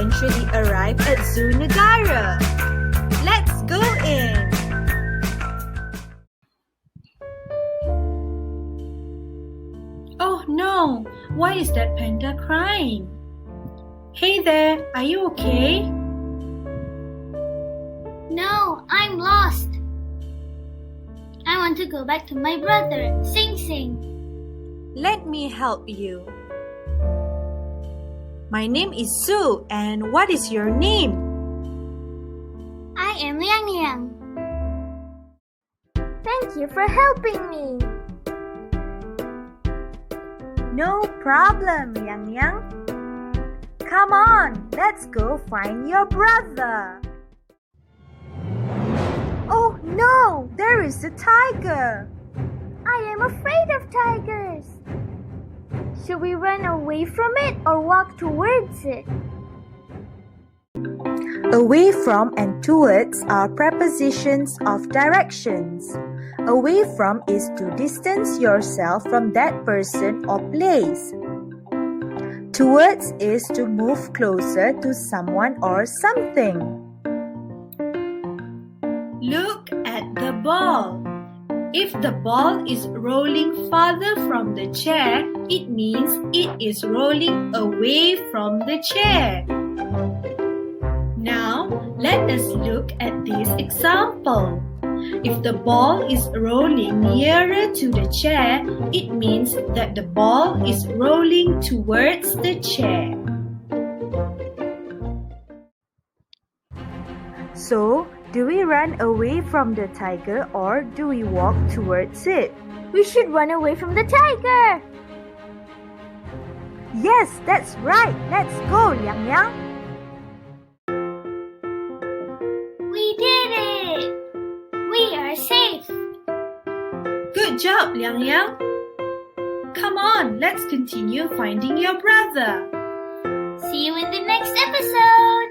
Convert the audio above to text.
eventually arrive at Zoo Negara. Let's go in! Oh no! Why is that panda crying? Hey there, are you okay? No, I'm lost. I want to go back to my brother, Sing Sing. Let me help you. My name is Sue, and what is your name? I am Liang Liang. Thank you for helping me. No problem, Yang Yang. Come on, let's go find your brother. Oh no, there is a tiger. I am afraid of tigers. Should we run away from it or walk towards it? Away from and towards are prepositions of directions. Away from is to distance yourself from that person or place. Towards is to move closer to someone or something. Look at the ball. If the ball is rolling farther from the chair, it means it is rolling away from the chair. Now, let us look at this example. If the ball is rolling nearer to the chair, it means that the ball is rolling towards the chair. So, do we run away from the tiger or do we walk towards it? We should run away from the tiger. Yes, that's right. Let's go, Liang Liang. We did it. We are safe. Good job, Liang Liang. Come on, let's continue finding your brother. See you in the next episode.